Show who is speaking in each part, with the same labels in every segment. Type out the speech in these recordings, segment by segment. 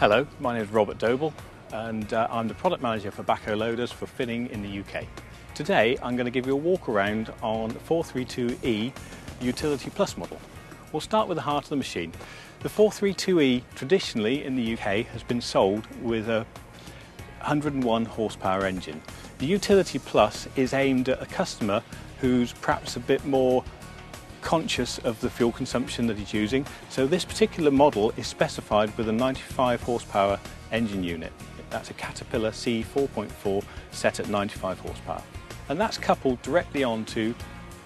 Speaker 1: Hello, my name is Robert Doble and I'm the product manager for backhoe loaders for Finning in the UK. Today I'm going to give you a walk around on 432E Utility Plus model. We'll start with the heart of the machine. The 432E traditionally in the UK has been sold with a 101 horsepower engine. The Utility Plus is aimed at a customer who's perhaps a bit more conscious of the fuel consumption that he's using. So this particular model is specified with a 95 horsepower engine unit. That's a Caterpillar C 4.4 set at 95 horsepower. And that's coupled directly onto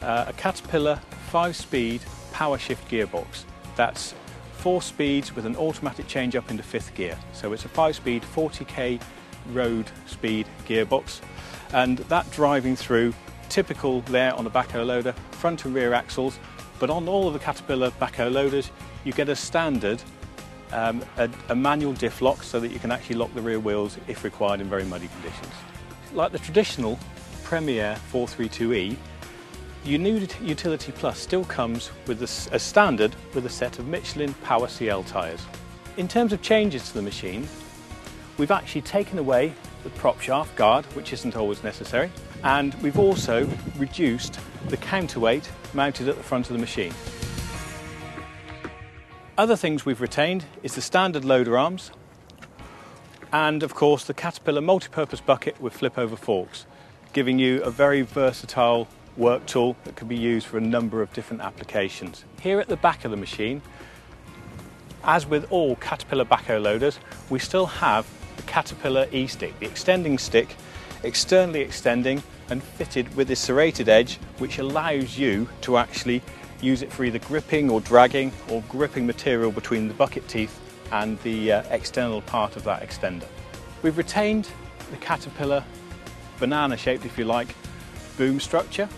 Speaker 1: a Caterpillar 5-speed power shift gearbox. That's 4 speeds with an automatic change up into 5th gear. So it's a 5-speed 40k road speed gearbox, and that driving through typical there on a backhoe loader, front and rear axles, but on all of the Caterpillar backhoe loaders you get a standard a manual diff lock so that you can actually lock the rear wheels if required in very muddy conditions. Like the traditional Premier 432E, your new Utility Plus still comes with a standard with a set of Michelin Power CL tyres. In terms of changes to the machine, we've actually taken away the prop shaft guard, which isn't always necessary, and we've also reduced the counterweight mounted at the front of the machine. Other things we've retained is the standard loader arms and of course the Caterpillar multi-purpose bucket with flip over forks, giving you a very versatile work tool that can be used for a number of different applications. Here at the back of the machine, as with all Caterpillar backhoe loaders, we still have the Caterpillar E-stick, the extending stick, externally extending and fitted with this serrated edge, which allows you to actually use it for either gripping or dragging or gripping material between the bucket teeth and the external part of that extender. We've retained the Caterpillar banana shaped, if you like, boom structure.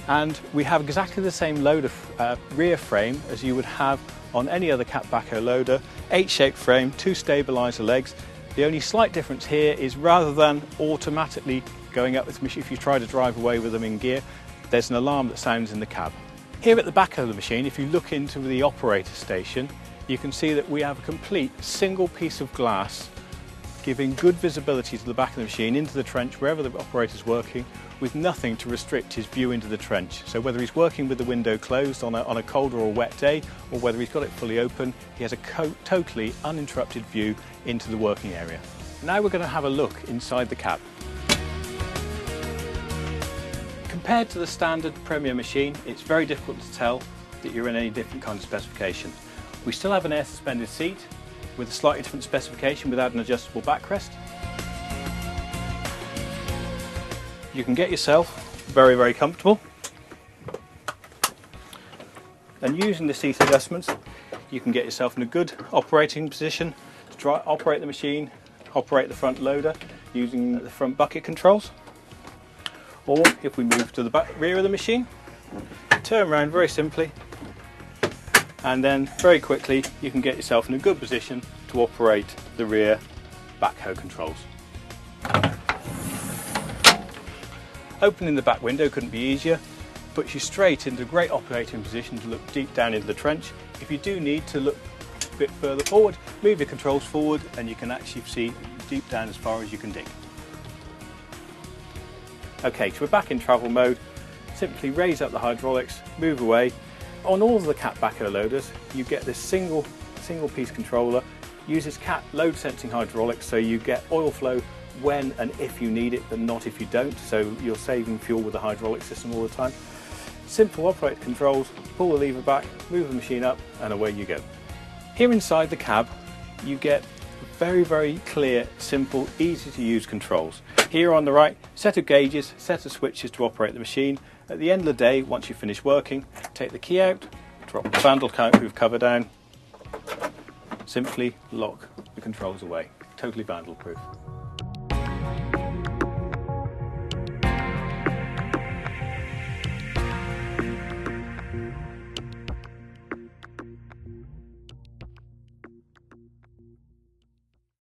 Speaker 1: And we have exactly the same loader rear frame as you would have on any other Cat backhoe loader, H-shaped frame, 2 stabiliser legs. The only slight difference here is rather than automatically going up with the machine, if you try to drive away with them in gear, there's an alarm that sounds in the cab. Here at the back of the machine, if you look into the operator station, you can see that we have a complete single piece of glass giving good visibility to the back of the machine into the trench wherever the operator's working, with nothing to restrict his view into the trench. So whether he's working with the window closed on a colder or wet day, or whether he's got it fully open, he has a totally uninterrupted view into the working area. Now we're going to have a look inside the cab. Compared to the standard Premier machine, it's very difficult to tell that you're in any different kind of specification. We still have an air suspended seat with a slightly different specification without an adjustable backrest. You can get yourself very comfortable, and using the seat adjustments you can get yourself in a good operating position to operate the machine, operate the front loader using the front bucket controls. Or if we move to the rear of the machine, turn around very simply, and then very quickly you can get yourself in a good position to operate the rear backhoe controls. Opening the back window couldn't be easier, puts you straight into a great operating position to look deep down into the trench. If you do need to look a bit further forward, move your controls forward and you can actually see deep down as far as you can dig. Okay, so we're back in travel mode. Simply raise up the hydraulics, move away. On all of the Cat backhoe loaders, you get this single piece controller. Uses Cat load sensing hydraulics, so you get oil flow when and if you need it, but not if you don't. So you're saving fuel with the hydraulic system all the time. Simple operator controls, pull the lever back, move the machine up, and away you go. Here inside the cab, you get very clear, simple, easy to use controls. Here on the right, set of gauges, set of switches to operate the machine. At the end of the day, once you finish working, take the key out, drop the vandal move cover down, simply lock the controls away. Totally vandal proof.